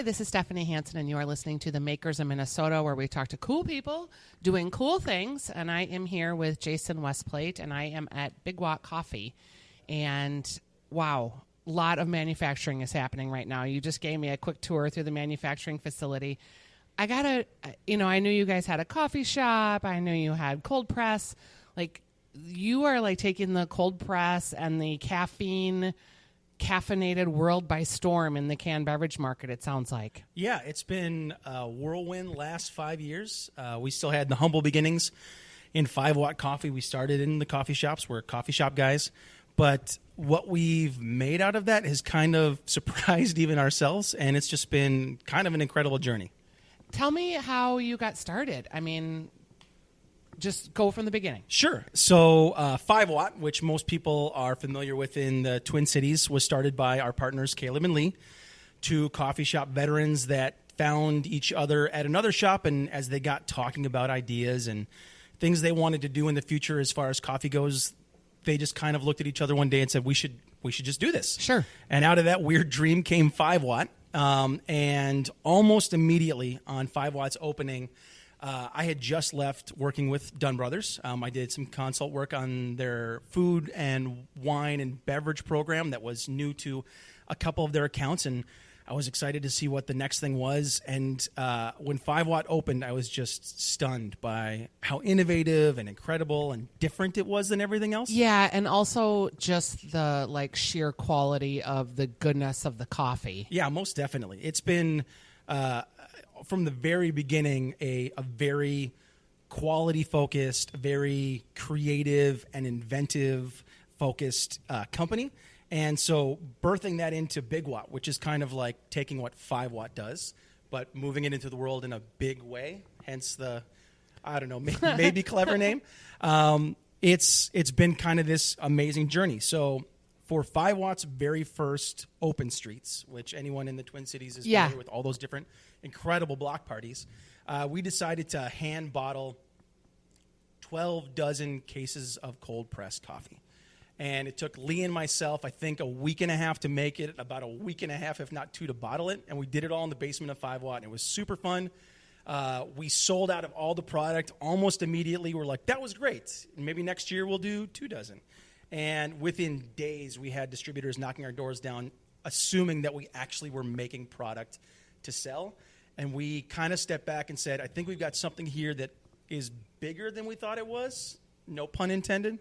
this is Stephanie Hansen, and you are listening to The Makers of Minnesota, where we talk to cool people doing cool things. And I am here with Jason Westplate, and I am at Big Watt Coffee. And wow, a lot of manufacturing is happening right now. You just gave me a quick tour through the manufacturing facility. I knew you guys had a coffee shop. I knew you had cold press. Like, you are like taking the cold press and the caffeinated world by storm in the canned beverage market, it sounds like. Yeah, it's been a whirlwind last 5 years. We still had the humble beginnings in 5 Watt Coffee. We started in the coffee shops. We're coffee shop guys. But what we've made out of that has kind of surprised even ourselves, and it's just been kind of an incredible journey. Tell me how you got started. I mean, just go from the beginning. Sure. So 5 Watt, which most people are familiar with in the Twin Cities, was started by our partners, Caleb and Lee, 2 coffee shop veterans that found each other at another shop, and as they got talking about ideas and things they wanted to do in the future as far as coffee goes, they just kind of looked at each other one day and said, we should just do this. Sure. And out of that weird dream came 5 Watt. And almost immediately on 5 Watt's opening, I had just left working with Dunn Brothers. I did some consult work on their food and wine and beverage program that was new to a couple of their accounts, and I was excited to see what the next thing was. And when 5 Watt opened, I was just stunned by how innovative and incredible and different it was than everything else. Yeah, and also just the sheer quality of the goodness of the coffee. Yeah, most definitely. It's been from the very beginning a very quality-focused, very creative and inventive-focused company. And so birthing that into Big Watt, which is kind of like taking what 5 Watt does, but moving it into the world in a big way, hence the, I don't know, maybe clever name. It's been kind of this amazing journey. So for 5 Watt's very first open streets, which anyone in the Twin Cities is familiar with all those different incredible block parties, we decided to hand bottle 12 dozen cases of cold pressed coffee. And it took Lee and myself, I think, a week and a half to make it, about a week and a half, if not 2, to bottle it. And we did it all in the basement of 5 Watt, and it was super fun. We sold out of all the product almost immediately. We're like, that was great. Maybe next year we'll do 2 dozen. And within days, we had distributors knocking our doors down, assuming that we actually were making product to sell. And we kind of stepped back and said, I think we've got something here that is bigger than we thought it was. No pun intended.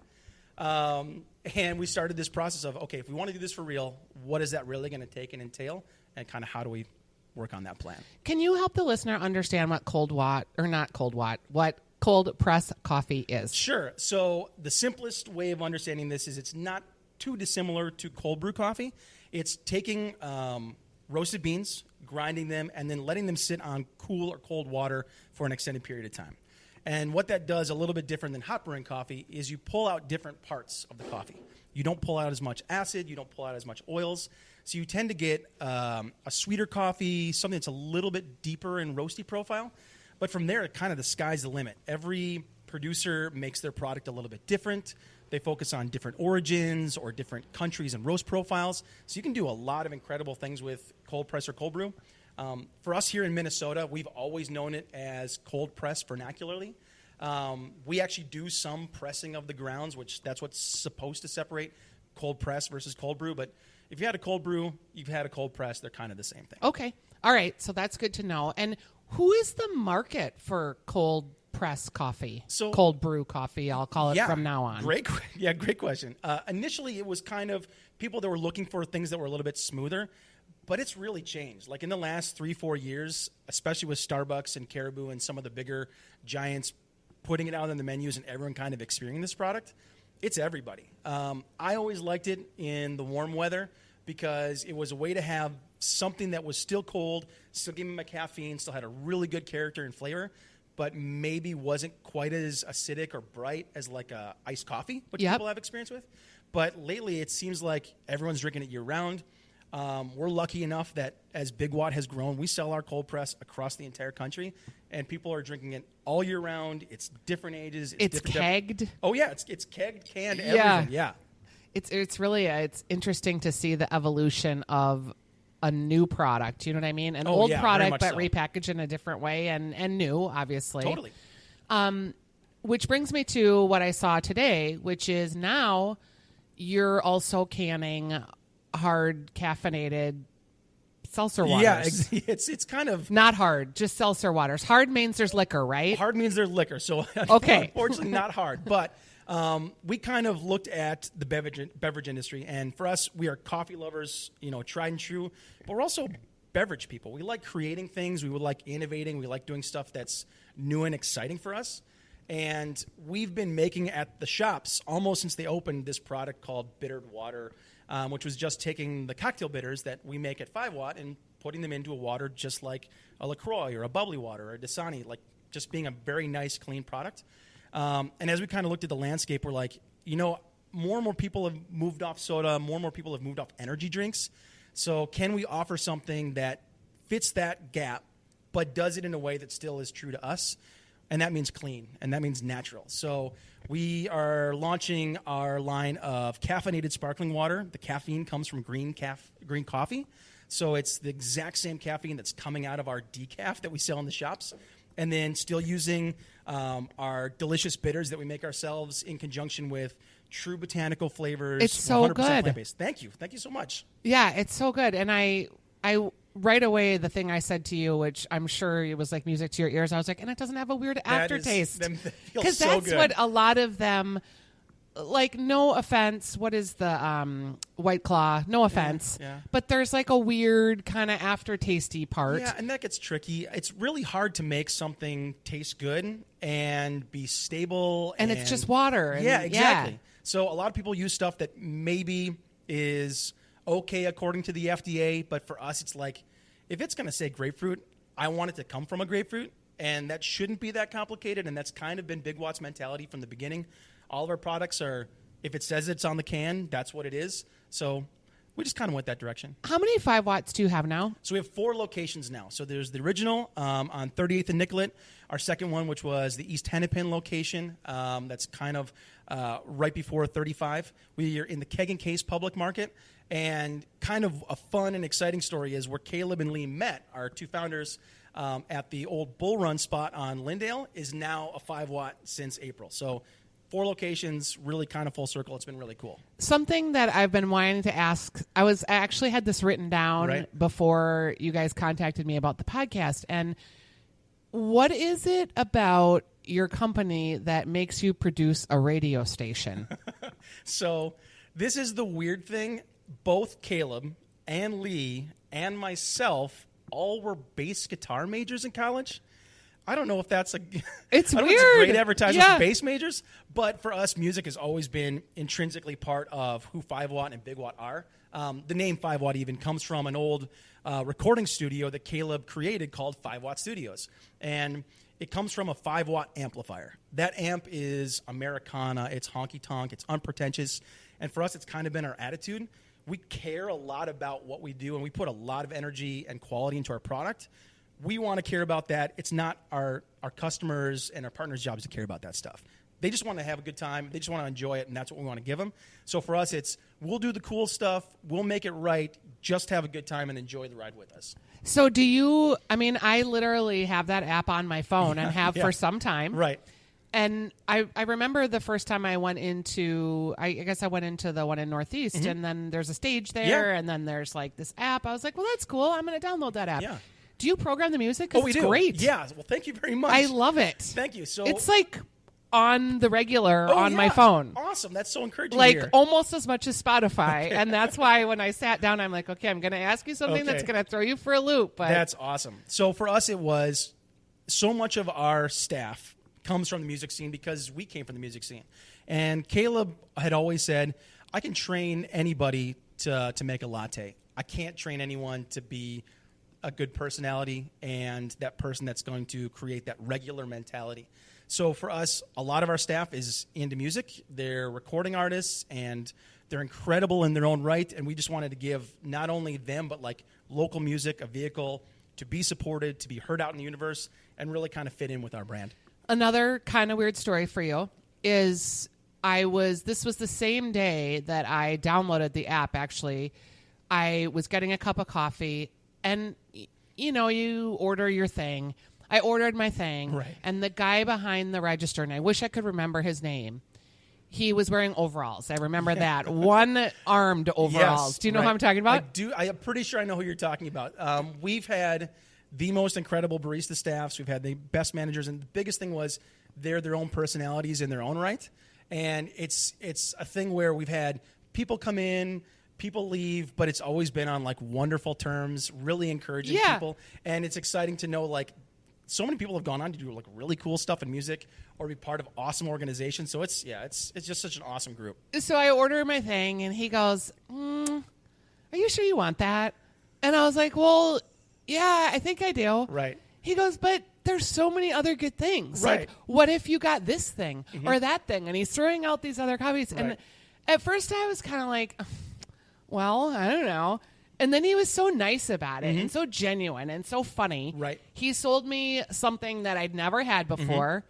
And we started this process of, okay, if we want to do this for real, what is that really going to take and entail? And kind of how do we work on that plan? Can you help the listener understand what what cold press coffee is? Sure. So the simplest way of understanding this is it's not too dissimilar to cold brew coffee. It's taking roasted beans, grinding them, and then letting them sit on cool or cold water for an extended period of time. And what that does, a little bit different than hot brewing coffee, is you pull out different parts of the coffee. You don't pull out as much acid. You don't pull out as much oils. So you tend to get a sweeter coffee, something that's a little bit deeper in roasty profile. But from there, kind of the sky's the limit. Every producer makes their product a little bit different. They focus on different origins or different countries and roast profiles. So you can do a lot of incredible things with cold press or cold brew. For us here in Minnesota, we've always known it as cold press vernacularly. We actually do some pressing of the grounds, which that's what's supposed to separate cold press versus cold brew. But if you had a cold brew, you've had a cold press, they're kind of the same thing. Okay. All right. So that's good to know. And who is the market for cold press coffee? So, cold brew coffee, I'll call it from now on. Great question. Initially, it was kind of people that were looking for things that were a little bit smoother. But it's really changed. Like in the last 3-4 years, especially with Starbucks and Caribou and some of the bigger giants putting it out on the menus and everyone kind of experiencing this product, it's everybody. I always liked it in the warm weather because it was a way to have something that was still cold, still gave me my caffeine, still had a really good character and flavor, but maybe wasn't quite as acidic or bright as like a iced coffee, which people have experience with. But lately, it seems like everyone's drinking it year-round. We're lucky enough that as Big Watt has grown, we sell our cold press across the entire country, and people are drinking it all year round. It's different ages. It's kegged. Oh yeah, it's kegged, canned, everything. Yeah, it's really it's interesting to see the evolution of a new product. You know what I mean? An Oh, old yeah, very product, much but so. repackaged in a different way and new, obviously. Totally. Which brings me to what I saw today, which is now you're also canning hard caffeinated seltzer waters. Yeah, it's kind of Not hard, just seltzer waters. Hard means there's liquor, right? hard means there's liquor, so Okay. unfortunately not hard. But we kind of looked at the beverage industry, and for us, we are coffee lovers, tried and true, but we're also beverage people. We like creating things. We would like innovating. We like doing stuff that's new and exciting for us. And we've been making at the shops almost since they opened this product called bittered water, which was just taking the cocktail bitters that we make at 5 Watt and putting them into a water just like a LaCroix or a bubbly water or a Dasani, like just being a very nice, clean product. And as we kind of looked at the landscape, we're like, more and more people have moved off soda, more and more people have moved off energy drinks. So can we offer something that fits that gap but does it in a way that still is true to us? And that means clean, and that means natural. So we are launching our line of caffeinated sparkling water. The caffeine comes from green coffee. So it's the exact same caffeine that's coming out of our decaf that we sell in the shops. And then still using our delicious bitters that we make ourselves in conjunction with true botanical flavors. It's so 100% good. plant-based. Thank you. Thank you so much. Yeah, it's so good. And I right away, the thing I said to you, which I'm sure it was like music to your ears, I was like, and it doesn't have a weird aftertaste. That feels Because so that's good. what a lot of them, like, no offense, what is the White Claw? No offense. Yeah. But there's like a weird kind of aftertasty part. Yeah, and that gets tricky. It's really hard to make something taste good and be stable. And it's just water. Yeah, And- exactly. So a lot of people use stuff that maybe is okay according to the FDA, but for us it's like, if it's going to say grapefruit, I want it to come from a grapefruit, and that shouldn't be that complicated, and that's kind of been Big Watt's mentality from the beginning. All of our products are, if it says it's on the can, that's what it is. So we just kind of went that direction. How many 5 Watts do you have now? So we have 4 locations now. So there's the original on 38th and Nicollet. Our second one, which was the East Hennepin location, that's kind of right before 35. We are in the Keg and Case public market. And kind of a fun and exciting story is where Caleb and Lee met, our 2 founders, at the old Bull Run spot on Lindale, is now a 5 Watt since April. So 4 locations, really kind of full circle. It's been really cool. Something that I've been wanting to ask, I actually had this written down before you guys contacted me about the podcast. And what is it about your company that makes you produce a radio station? So this is the weird thing. Both Caleb and Lee and myself all were bass guitar majors in college. I don't know if that's It's I don't weird. know if it's a great advertisement Yeah. for bass majors, but for us, music has always been intrinsically part of who 5 Watt and Big Watt are. The name 5 Watt even comes from an old recording studio that Caleb created called 5 Watt Studios. And it comes from a 5 Watt amplifier. That amp is Americana, it's honky-tonk, it's unpretentious. And for us, it's kind of been our attitude. We care a lot about what we do, and we put a lot of energy and quality into our product. We want to care about that. It's not our customers and our partners' jobs to care about that stuff. They just want to have a good time. They just want to enjoy it, and that's what we want to give them. So for us, it's we'll do the cool stuff. We'll make it right. Just have a good time and enjoy the ride with us. So I literally have that app on my phone and have for some time. Right. And I remember the first time I went into, I guess I went into the one in Northeast, and then there's a stage there, and then there's like this app. I was like, well, that's cool. I'm going to download that app. Yeah. Do you program the music? 'Cause We it's do. great. Yeah. Well, thank you very much. I love it. Thank you. So It's like on the regular on my yeah. phone. Awesome. That's so encouraging to Like hear. almost as much as Spotify. And that's why when I sat down, I'm like, okay, I'm going to ask you something that's Okay. going to throw you for a loop. But That's awesome. So for us, it was so much of our staff comes from the music scene because we came from the music scene. And Caleb had always said, I can train anybody to make a latte. I can't train anyone to be a good personality and that person that's going to create that regular mentality. So for us, a lot of our staff is into music. They're recording artists, and they're incredible in their own right. And we just wanted to give not only them, but like local music, a vehicle to be supported, to be heard out in the universe, and really kind of fit in with our brand. another kind of weird story for you is this was the same day that I downloaded the app, actually. I was getting a cup of coffee, and you order your thing. I ordered my thing, right. And the guy behind the register, and I wish I could remember his name, he was wearing overalls. I remember that. One-armed overalls. Yes, Do you know right. who I'm talking about? I do. I'm pretty sure I know who you're talking about. We've had the most incredible barista staffs. We've had the best managers, and the biggest thing was they're their own personalities in their own right. And it's a thing where we've had people come in, people leave, but it's always been on like wonderful terms, really encouraging people. And it's exciting to know like so many people have gone on to do like really cool stuff in music or be part of awesome organizations. So it's just such an awesome group. So I order my thing, and he goes, "Are you sure you want that?" And I was like, "Well, yeah, I think I do." Right. He goes, "But there's so many other good things. Right. Like, what if you got this thing or that thing?" And he's throwing out these other coffees. Right. And at first I was kind of like, well, I don't know. And then he was so nice about it and so genuine and so funny. Right. He sold me something that I'd never had before,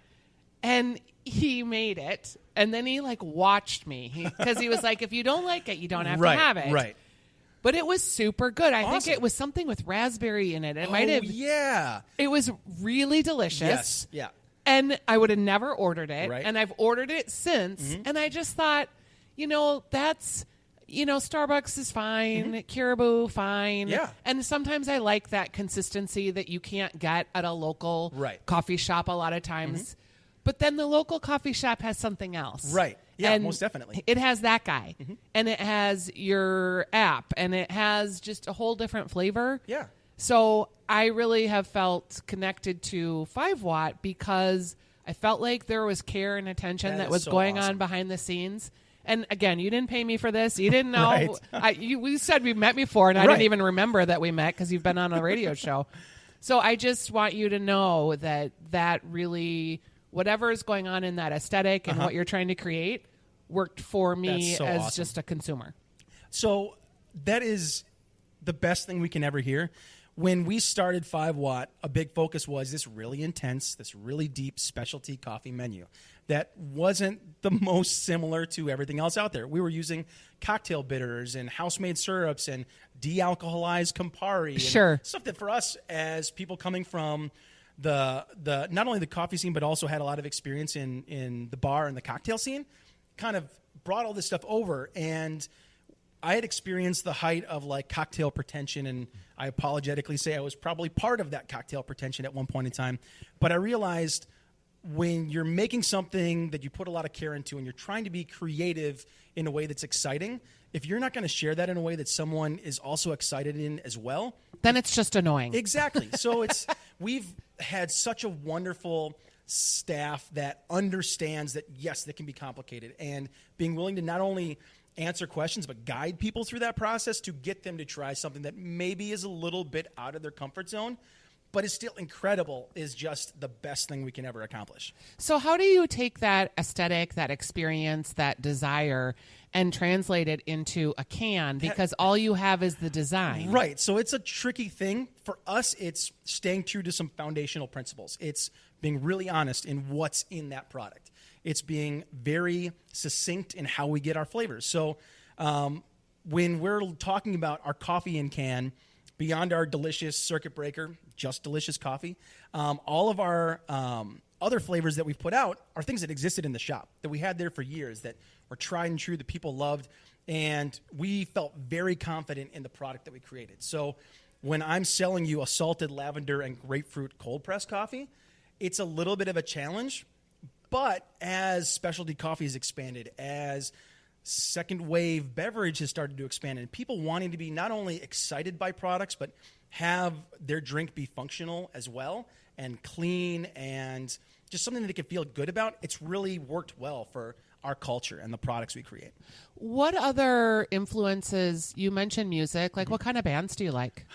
and he made it. And then he like watched me because he was like, "If you don't like it, you don't have to have it." Right. But it was super good. I think Awesome. it was something with raspberry in it. It might have. Yeah. It was really delicious. Yes. Yeah. And I would have never ordered it. Right. And I've ordered it since. And I just thought, that's, Starbucks is fine. Caribou, fine. Yeah. And sometimes I like that consistency that you can't get at a local coffee shop a lot of times. But then the local coffee shop has something else. Right. Yeah, and most definitely. It has that guy. And it has your app. And it has just a whole different flavor. Yeah. So I really have felt connected to 5 Watt because I felt like there was care and attention that was so going awesome. on behind the scenes. And again, you didn't pay me for this. You didn't know. We said we met before, and I didn't even remember that we met because you've been on a radio show. So I just want you to know that really, whatever is going on in that aesthetic and what you're trying to create worked for me as awesome. just a consumer. So that is the best thing we can ever hear. When we started 5 Watt, a big focus was this really intense, this really deep specialty coffee menu that wasn't the most similar to everything else out there. We were using cocktail bitters and house-made syrups and de-alcoholized Campari. Sure. And stuff that for us as people coming from the not only the coffee scene, but also had a lot of experience in the bar and the cocktail scene, kind of brought all this stuff over. And I had experienced the height of like cocktail pretension, and I apologetically say I was probably part of that cocktail pretension at one point in time. But I realized when you're making something that you put a lot of care into and you're trying to be creative in a way that's exciting, if you're not going to share that in a way that someone is also excited in as well, then it's just annoying. Exactly. So we've had such a wonderful staff that understands that, yes, that can be complicated, and being willing to not only answer questions but guide people through that process to get them to try something that maybe is a little bit out of their comfort zone but is still incredible is just the best thing we can ever accomplish. So how do you take that aesthetic, that experience, that desire, and translate it into a can? Because all you have is the design. Right. So it's a tricky thing. For us, it's staying true to some foundational principles. It's being really honest in what's in that product. It's being very succinct in how we get our flavors. So when we're talking about our coffee in can, beyond our delicious circuit breaker, just delicious coffee, all of our other flavors that we've put out are things that existed in the shop that we had there for years that were tried and true that people loved, and we felt very confident in the product that we created. So when I'm selling you a salted lavender and grapefruit cold press coffee, it's a little bit of a challenge, but as specialty coffee has expanded, as second wave beverage has started to expand, and people wanting to be not only excited by products but have their drink be functional as well and clean and just something that they can feel good about, it's really worked well for our culture and the products we create. What other influences? You mentioned music. Like, what kind of bands do you like?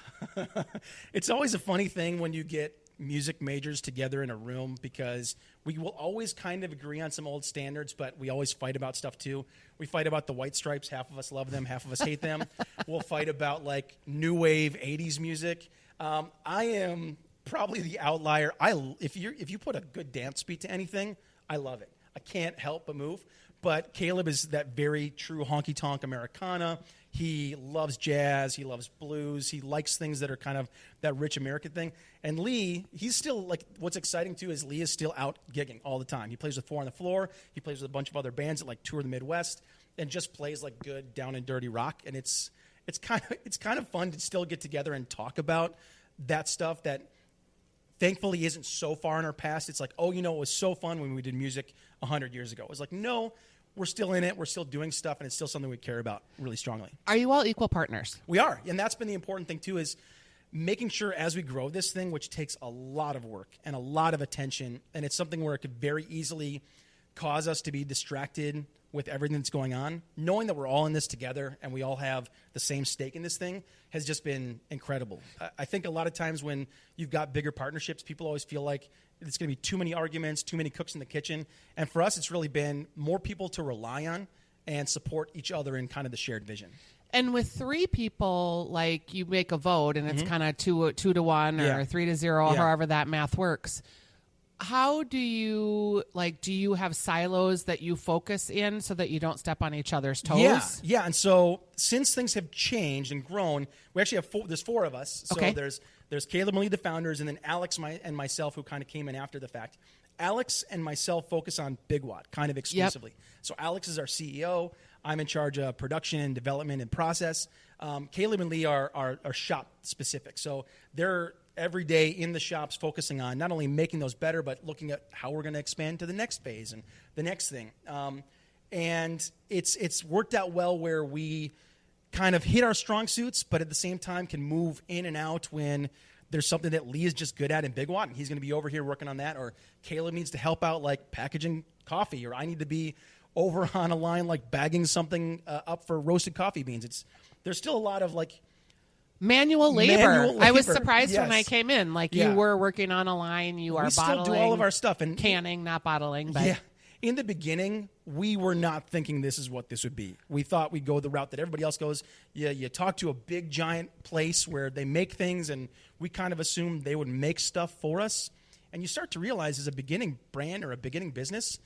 It's always a funny thing when you get music majors together in a room, because we will always kind of agree on some old standards, but we always fight about stuff too. We fight about the White Stripes. Half of us love them, half of us hate them. We'll fight about like new wave 80s music. I am probably the outlier. If you put a good dance beat to anything, I love it. I can't help but move. but Caleb is that very true honky-tonk Americana. He loves jazz. He loves blues. He likes things that are kind of that rich American thing. And Lee, he's still, like, what's exciting, too, is Lee is still out gigging all the time. He plays with Four on the Floor. He plays with a bunch of other bands that, like, tour the Midwest and just plays, like, good down and dirty rock. And it's kind of fun to still get together and talk about that stuff that thankfully isn't so far in our past. It's like, oh, it was so fun when we did music 100 years ago. It was like, no, we're still in it. We're still doing stuff, and it's still something we care about really strongly. Are you all equal partners? We are, and that's been the important thing, too, is making sure as we grow this thing, which takes a lot of work and a lot of attention, and it's something where it could very easily cause us to be distracted with everything that's going on, knowing that we're all in this together and we all have the same stake in this thing has just been incredible. I think a lot of times when you've got bigger partnerships, people always feel like it's going to be too many arguments, too many cooks in the kitchen. And for us, it's really been more people to rely on and support each other in kind of the shared vision. And with 3 people, like, you make a vote and it's kind of 2 to 1 or 3 to 0, however that math works. How do you have silos that you focus in so that you don't step on each other's toes? Yeah. And so since things have changed and grown, we actually have there's 4 of us. So okay. There's Caleb and Lee, the founders, and then Alex and myself, who kind of came in after the fact. Alex and myself focus on Big Watt kind of exclusively. Yep. So Alex is our CEO. I'm in charge of production and development and process. Caleb and Lee are shop specific. So they're every day in the shops focusing on not only making those better, but looking at how we're going to expand to the next phase and the next thing. And it's worked out well where we kind of hit our strong suits, but at the same time can move in and out when there's something that Lee is just good at in Big Watt, and he's going to be over here working on that, or Caleb needs to help out like packaging coffee, or I need to be over on a line like bagging something up for roasted coffee beans. There's still a lot of like Manual labor. I was surprised yes. when I came in. Like, you were working on a line, you are we bottling. We still do all of our stuff. And canning, not bottling. But yeah. In the beginning, we were not thinking this is what this would be. We thought we'd go the route that everybody else goes. Yeah, you talk to a big, giant place where they make things, and we kind of assumed they would make stuff for us. And you start to realize as a beginning brand or a beginning business,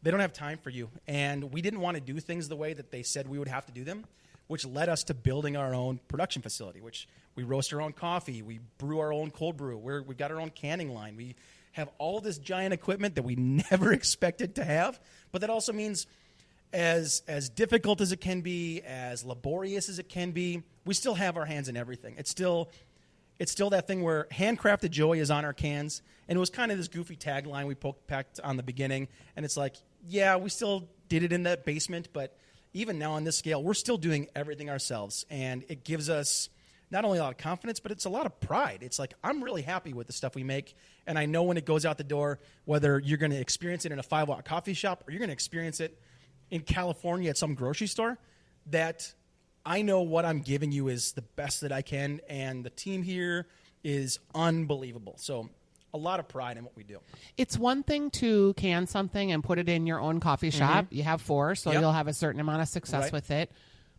they don't have time for you. And we didn't want to do things the way that they said we would have to do them, which led us to building our own production facility, which we roast our own coffee. We brew our own cold brew. We've got our own canning line. We have all this giant equipment that we never expected to have. But that also means as difficult as it can be, as laborious as it can be, we still have our hands in everything. It's still that thing where handcrafted joy is on our cans. And it was kind of this goofy tagline we packed on the beginning. And it's like, yeah, we still did it in that basement, but even now on this scale, we're still doing everything ourselves. And it gives us not only a lot of confidence, but it's a lot of pride. It's like, I'm really happy with the stuff we make. And I know when it goes out the door, whether you're going to experience it in a 5-watt coffee shop or you're going to experience it in California at some grocery store, that I know what I'm giving you is the best that I can. And the team here is unbelievable. So a lot of pride in what we do. It's one thing to can something and put it in your own coffee shop. You have 4, so you'll have a certain amount of success with it.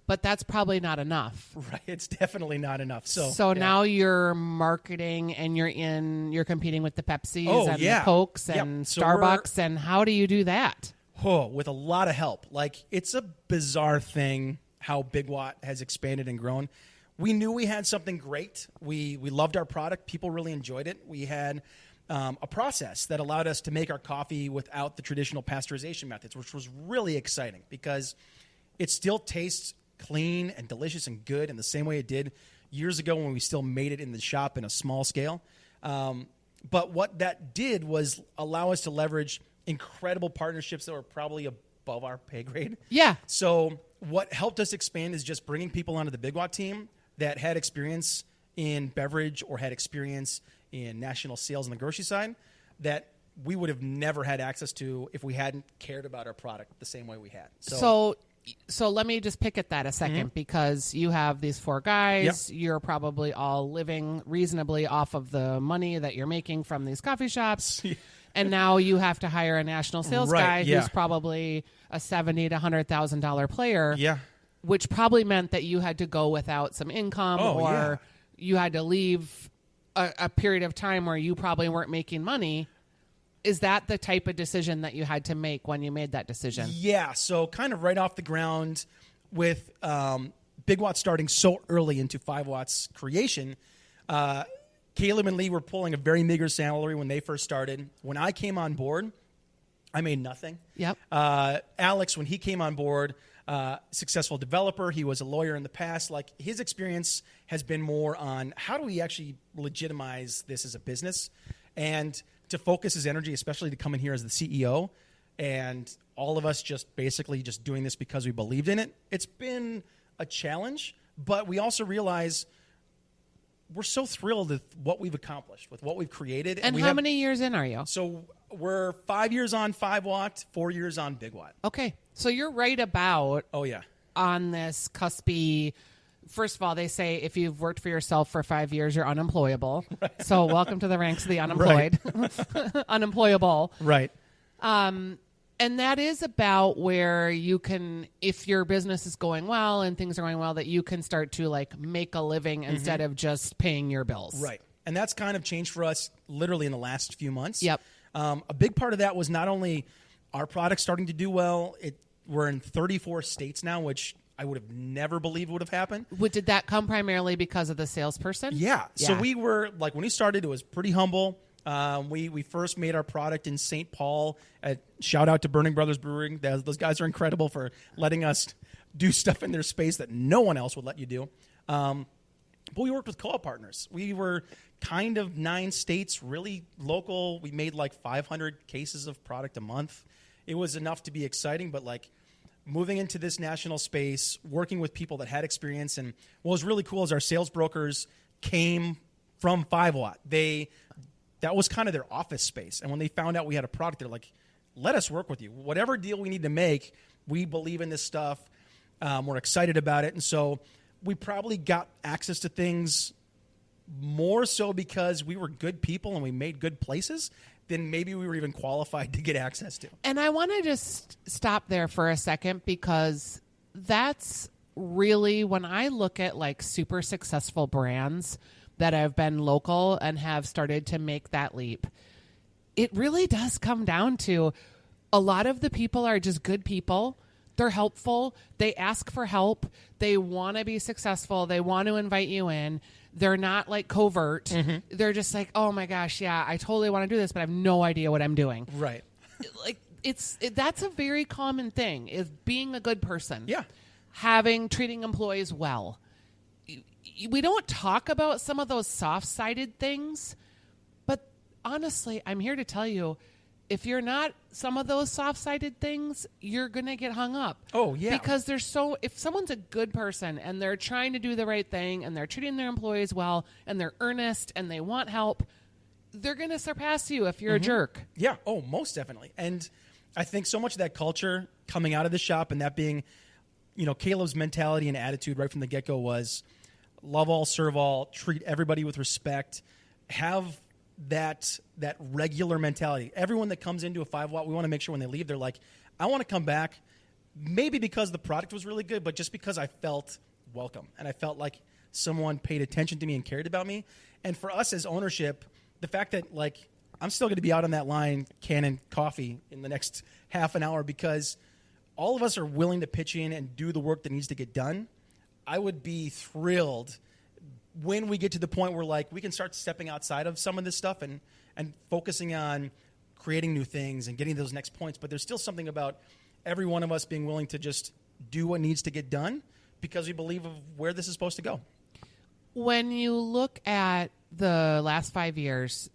But that's probably not enough. Right. It's definitely not enough. So now you're marketing and you're competing with the Pepsis and the Cokes and Starbucks. And how do you do that? Oh, with a lot of help. Like, it's a bizarre thing how Big Watt has expanded and grown. We knew we had something great. We loved our product. People really enjoyed it. We had a process that allowed us to make our coffee without the traditional pasteurization methods, which was really exciting because it still tastes clean and delicious and good in the same way it did years ago when we still made it in the shop in a small scale. But what that did was allow us to leverage incredible partnerships that were probably above our pay grade. Yeah. So what helped us expand is just bringing people onto the Big Watt team that had experience in beverage or had experience in national sales on the grocery side that we would have never had access to if we hadn't cared about our product the same way we had. So let me just pick at that a second because you have these 4 guys. Yep. You're probably all living reasonably off of the money that you're making from these coffee shops. And now you have to hire a national sales guy who's probably a $70,000 to $100,000 player. Yeah. Which probably meant that you had to go without some income you had to leave a period of time where you probably weren't making money. Is that the type of decision that you had to make when you made that decision? Yeah, so kind of right off the ground with Big Watt starting so early into 5 Watts creation, Caleb and Lee were pulling a very meager salary when they first started. When I came on board, I made nothing. Yep. Alex, when he came on board, successful developer. He was a lawyer in the past. Like, his experience has been more on how do we actually legitimize this as a business, and to focus his energy, especially to come in here as the CEO, and all of us just basically just doing this because we believed in it. It's been a challenge, but we also realize we're so thrilled with what we've accomplished, with what we've created. And how many years in are you? So we're 5 years on 5 Watt, 4 years on Big Watt. Okay. So you're right about Oh, yeah. on this cuspy. First of all, they say if you've worked for yourself for 5 years, you're unemployable. Right. So welcome to the ranks of the unemployed. Right. Unemployable. Right. And that is about where you can, if your business is going well and things are going well, that you can start to like make a living instead of just paying your bills. Right. And that's kind of changed for us literally in the last few months. Yep. A big part of that was not only our product starting to do well, we're in 34 states now, which I would have never believed would have happened. Did that come primarily because of the salesperson? Yeah. So we were, like, when we started, it was pretty humble. We first made our product in St. Paul. Shout out to Burning Brothers Brewing. Those guys are incredible for letting us do stuff in their space that no one else would let you do. But we worked with co-op partners. We were kind of 9 states, really local. We made like 500 cases of product a month. It was enough to be exciting, but like moving into this national space, working with people that had experience. And what was really cool is our sales brokers came from 5 Watt. That was kind of their office space. And when they found out we had a product, they're like, let us work with you. Whatever deal we need to make, we believe in this stuff. We're excited about it. And so we probably got access to things more so because we were good people and we made good places than maybe we were even qualified to get access to. And I want to just stop there for a second, because that's really, when I look at like super successful brands that have been local and have started to make that leap, it really does come down to a lot of the people are just good people. They're helpful. They ask for help. They want to be successful. They want to invite you in. They're not like covert. Mm-hmm. They're just like, oh my gosh, yeah, I totally want to do this, but I have no idea what I'm doing. Right. Like that's a very common thing, is being a good person. Yeah. Treating employees well. We don't talk about some of those soft-sided things, but honestly, I'm here to tell you, if you're not some of those soft-sided things, you're going to get hung up. Oh, yeah. Because if someone's a good person and they're trying to do the right thing and they're treating their employees well and they're earnest and they want help, they're going to surpass you if you're a jerk. Yeah. Oh, most definitely. And I think so much of that culture coming out of the shop, and that being, Caleb's mentality and attitude right from the get-go was love all, serve all, treat everybody with respect, have that regular mentality. Everyone that comes into a 5 Watt, we want to make sure when they leave, they're like, I want to come back, maybe because the product was really good, but just because I felt welcome and I felt like someone paid attention to me and cared about me. And for us as ownership, the fact that like I'm still going to be out on that line canning coffee in the next half an hour because all of us are willing to pitch in and do the work that needs to get done. I would be thrilled when we get to the point where like we can start stepping outside of some of this stuff and focusing on creating new things and getting those next points. But there's still something about every one of us being willing to just do what needs to get done because we believe of where this is supposed to go. When you look at the last 5 years,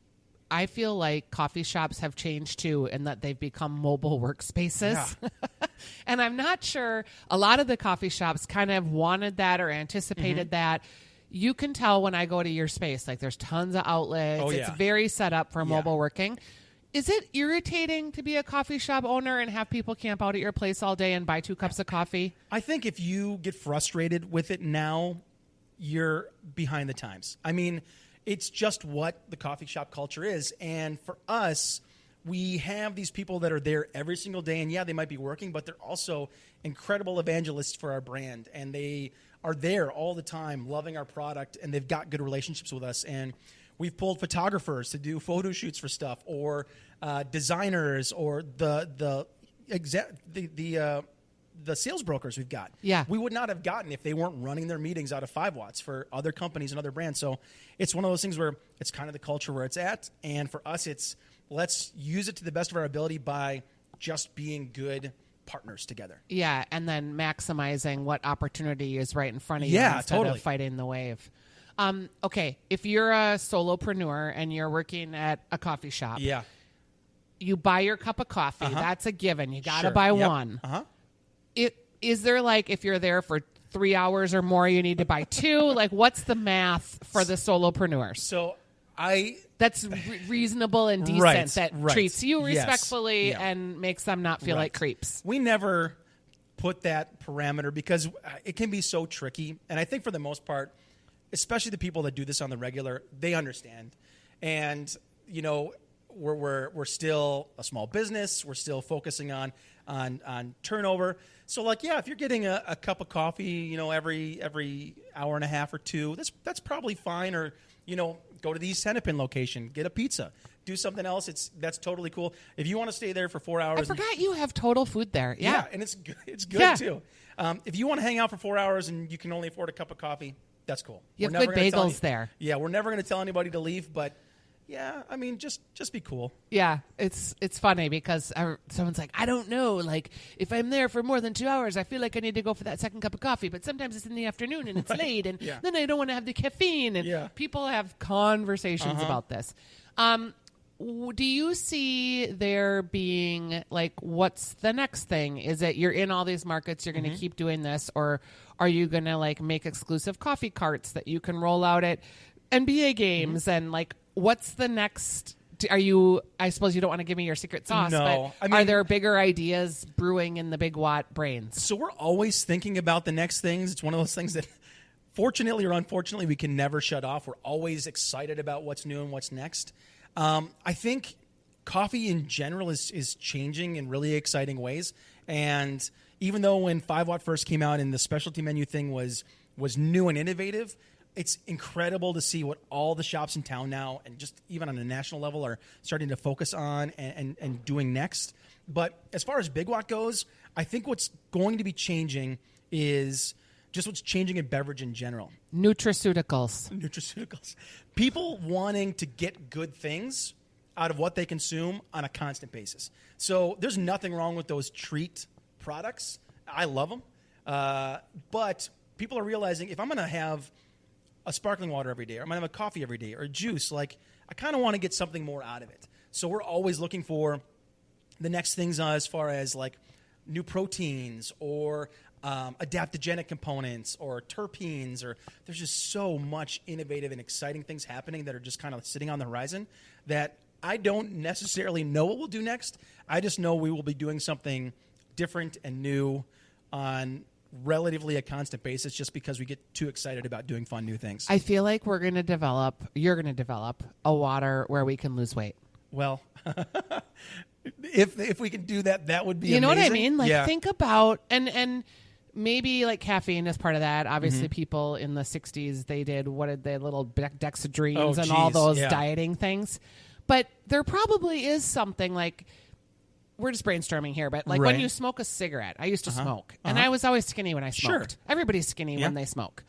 I feel like coffee shops have changed too, in that they've become mobile workspaces. Yeah. And I'm not sure a lot of the coffee shops kind of wanted that or anticipated that. You can tell when I go to your space, like there's tons of outlets. Oh, yeah. It's very set up for mobile working. Is it irritating to be a coffee shop owner and have people camp out at your place all day and buy 2 cups of coffee? I think if you get frustrated with it now, you're behind the times. I mean, it's just what the coffee shop culture is. And for us, we have these people that are there every single day. And yeah, they might be working, but they're also incredible evangelists for our brand. And they are there all the time loving our product, and they've got good relationships with us. And we've pulled photographers to do photo shoots for stuff, or designers, or the sales brokers we've got. Yeah. We would not have gotten if they weren't running their meetings out of 5 Watts for other companies and other brands. So it's one of those things where it's kind of the culture where it's at. And for us, it's let's use it to the best of our ability by just being good partners together. Yeah, and then maximizing what opportunity is right in front of you instead of fighting the wave. Okay, if you're a solopreneur and you're working at a coffee shop, you buy your cup of coffee. That's a given. You got to buy one. Is there, like, if you're there for 3 hours or more, you need to buy 2? Like, what's the math for the solopreneurs? So that's reasonable and decent, that treats you respectfully and makes them not feel like creeps. We never put that parameter because it can be so tricky. And I think for the most part, especially the people that do this on the regular, they understand. And, you know, we're still a small business. We're still focusing on turnover. So, like, yeah, if you're getting a cup of coffee, you know, every hour and a half or 2, that's probably fine. Or, you know, go to the East Hennepin location, get a pizza, do something else. That's totally cool. If you want to stay there for 4 hours, I forgot you have Total Food there. Yeah, and it's good too. If you want to hang out for 4 hours and you can only afford a cup of coffee, that's cool. You have good bagels there. Yeah, we're never going to tell anybody to leave, but yeah, I mean, just be cool. Yeah, it's funny because someone's like, I don't know, like, if I'm there for more than 2 hours, I feel like I need to go for that second cup of coffee, but sometimes it's in the afternoon and it's late, and then I don't want to have the caffeine, and people have conversations about this. Do you see there being, like, what's the next thing? Is it you're in all these markets, you're going to keep doing this, or are you going to, like, make exclusive coffee carts that you can roll out at NBA games and, like, what's the next? I suppose you don't want to give me your secret sauce, no, but are there bigger ideas brewing in the Big Watt brains? So we're always thinking about the next things. It's one of those things that, fortunately or unfortunately, we can never shut off. We're always excited about what's new and what's next. I think coffee in general is changing in really exciting ways. And even though when 5 Watt first came out and the specialty menu thing was new and innovative, it's incredible to see what all the shops in town now, and just even on a national level, are starting to focus on and doing next. But as far as Big Watt goes, I think what's going to be changing is just what's changing in beverage in general. Nutraceuticals. People wanting to get good things out of what they consume on a constant basis. So there's nothing wrong with those treat products. I love them. But people are realizing if I'm going to have a sparkling water every day, or I'm going to have a coffee every day, or a juice, like, I kind of want to get something more out of it. So we're always looking for the next things as far as, like, new proteins or adaptogenic components or terpenes, or there's just so much innovative and exciting things happening that are just kind of sitting on the horizon that I don't necessarily know what we'll do next. I just know we will be doing something different and new on relatively a constant basis, just because we get too excited about doing fun new things. I feel like you're going to develop a water where we can lose weight. Well, if we can do that, that would be amazing. You know what I mean? Like, think about, and maybe, like, caffeine is part of that. Obviously, people in the 60s, they did little dexedrines and all those dieting things. But there probably is something, like, we're just brainstorming here, but, like, when you smoke a cigarette, I used to smoke, and I was always skinny when I smoked. Sure. Everybody's skinny when they smoke.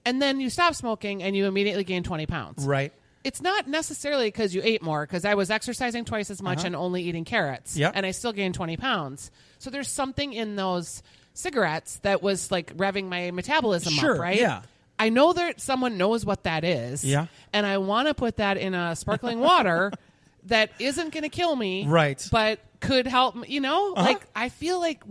And then you stop smoking, and you immediately gain 20 pounds. Right. It's not necessarily because you ate more, because I was exercising twice as much and only eating carrots, and I still gained 20 pounds. So there's something in those cigarettes that was, like, revving my metabolism up, right? Yeah. I know that someone knows what that is, and I want to put that in a sparkling water that isn't going to kill me, right? But could help me, you know? Like, I feel like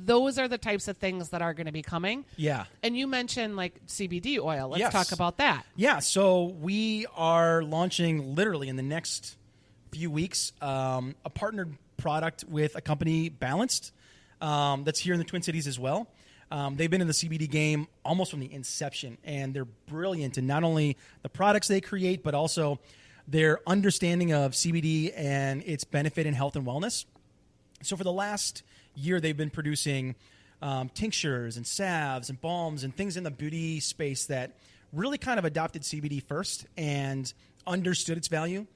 those are the types of things that are going to be coming. Yeah. And you mentioned, like, CBD oil. Let's talk about that. Yeah. So we are launching literally in the next few weeks a partnered product with a company, Balanced, that's here in the Twin Cities as well. They've been in the CBD game almost from the inception, and they're brilliant in not only the products they create, but also their understanding of CBD and its benefit in health and wellness. So for the last year, they've been producing tinctures and salves and balms and things in the beauty space that really kind of adopted CBD first and understood its value.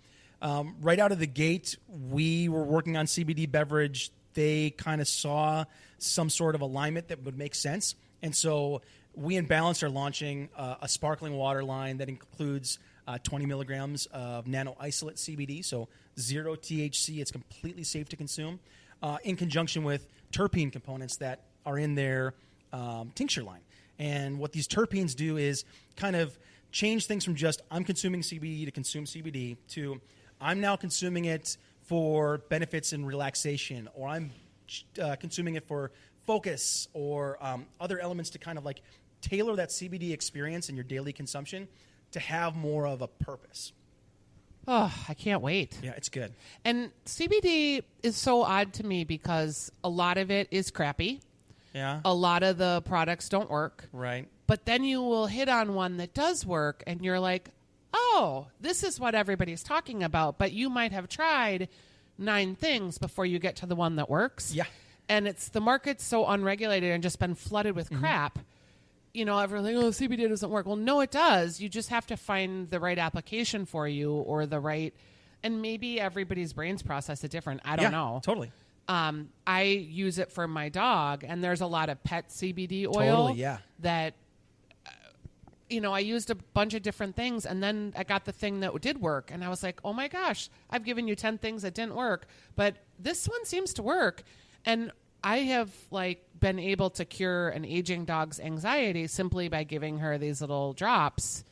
Right out of the gate, we were working on CBD beverage. They kind of saw some sort of alignment that would make sense. And so we in Balance are launching a sparkling water line that includes 20 milligrams of nano isolate CBD, so 0 THC. It's completely safe to consume, in conjunction with terpene components that are in their tincture line. And what these terpenes do is kind of change things from just I'm consuming CBD to consume CBD to I'm now consuming it for benefits in relaxation, or I'm consuming it for focus, or other elements to kind of like tailor that CBD experience in your daily consumption to have more of a purpose. Oh, I can't wait. Yeah, it's good. And CBD is so odd to me because a lot of it is crappy. Yeah. A lot of the products don't work. Right. But then you will hit on one that does work and you're like, oh, this is what everybody's talking about. But you might have tried 9 things before you get to the one that works. Yeah. And it's the market's so unregulated and just been flooded with crap. You know, everyone's like, oh, CBD doesn't work. Well, no, it does. You just have to find the right application for you, or the right, and maybe everybody's brains process it different. I don't know. Totally. I use it for my dog, and there's a lot of pet CBD oil. Totally, yeah. That, you know, I used a bunch of different things, and then I got the thing that did work, and I was like, oh my gosh, I've given you 10 things that didn't work, but this one seems to work. And I have been able to cure an aging dog's anxiety simply by giving her these little drops.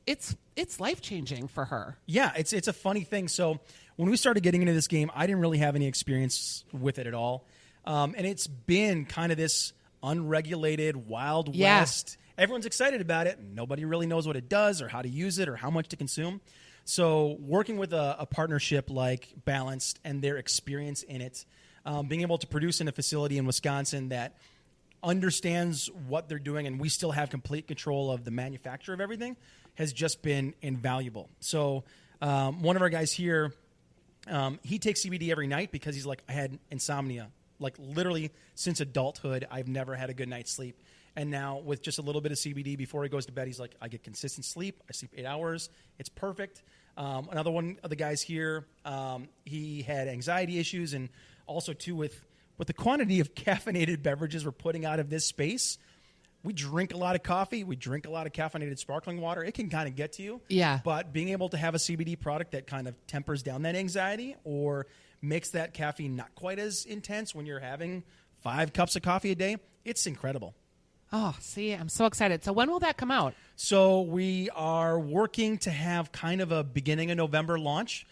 It's life-changing for her. Yeah, it's a funny thing. So when we started getting into this game, I didn't really have any experience with it at all. And it's been kind of this unregulated Wild West. Everyone's excited about it. Nobody really knows what it does or how to use it or how much to consume. So working with a partnership like Balanced and their experience in it, being able to produce in a facility in Wisconsin that understands what they're doing, and we still have complete control of the manufacture of everything, has just been invaluable. So one of our guys here, he takes CBD every night because he's like, I had insomnia. Like literally since adulthood, I've never had a good night's sleep. And now with just a little bit of CBD before he goes to bed, he's like, I get consistent sleep. I sleep 8 hours. It's perfect. Another one of the guys here, he had anxiety issues, and also too with the quantity of caffeinated beverages we're putting out of this space. We drink a lot of coffee. We drink a lot of caffeinated sparkling water. It can kind of get to you. Yeah. But being able to have a CBD product that kind of tempers down that anxiety or makes that caffeine not quite as intense when you're having 5 cups of coffee a day, it's incredible. Oh, see, I'm so excited. So when will that come out? So we are working to have kind of a beginning of November launch.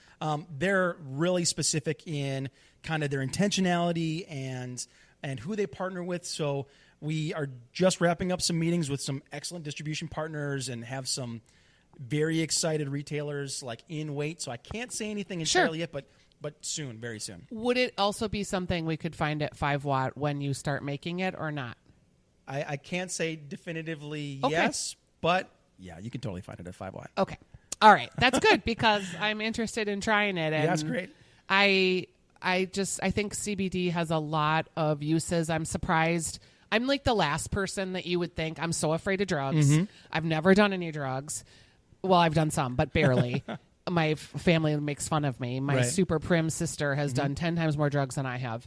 They're really specific in kind of their intentionality and who they partner with. So we are just wrapping up some meetings with some excellent distribution partners and have some very excited retailers like in wait. So I can't say anything entirely yet, but soon, very soon. Would it also be something we could find at 5 Watt when you start making it, or not? I can't say definitively yes, but yeah, you can totally find it at 5 Watt. Okay. All right. That's good because I'm interested in trying it. And yeah, that's great. I think CBD has a lot of uses. I'm surprised. I'm like the last person that you would think. I'm so afraid of drugs. Mm-hmm. I've never done any drugs. Well, I've done some, but barely. My family makes fun of me. My super prim sister has done 10 times more drugs than I have.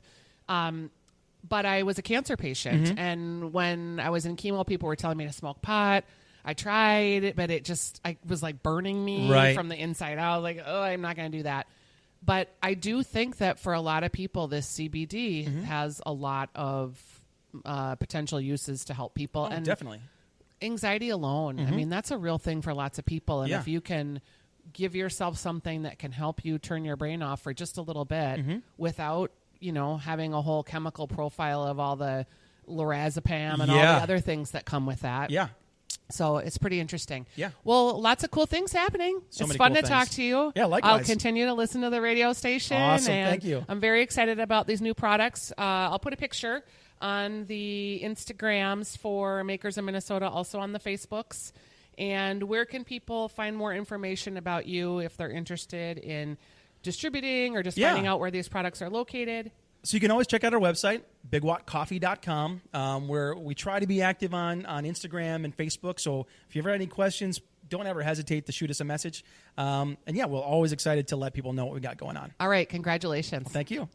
But I was a cancer patient. And when I was in chemo, people were telling me to smoke pot. I tried it, but I was like burning me from the inside out. Like, oh, I'm not going to do that. But I do think that for a lot of people, this CBD has a lot of potential uses to help people. Oh, and definitely. Anxiety alone. I mean, that's a real thing for lots of people. And if you can give yourself something that can help you turn your brain off for just a little bit without, having a whole chemical profile of all the lorazepam and all the other things that come with that. Yeah. So it's pretty interesting. Yeah. Well, lots of cool things happening. It's fun to talk to you. Yeah, likewise. I'll continue to listen to the radio station. Awesome. And thank you. I'm very excited about these new products. I'll put a picture on the Instagrams for Makers in Minnesota, also on the Facebooks. And where can people find more information about you if they're interested in distributing or just finding out where these products are located? So you can always check out our website, bigwattcoffee.com, where we try to be active on Instagram and Facebook. So if you ever have any questions, don't ever hesitate to shoot us a message. And yeah, we're always excited to let people know what we got going on. All right. Congratulations. Thank you.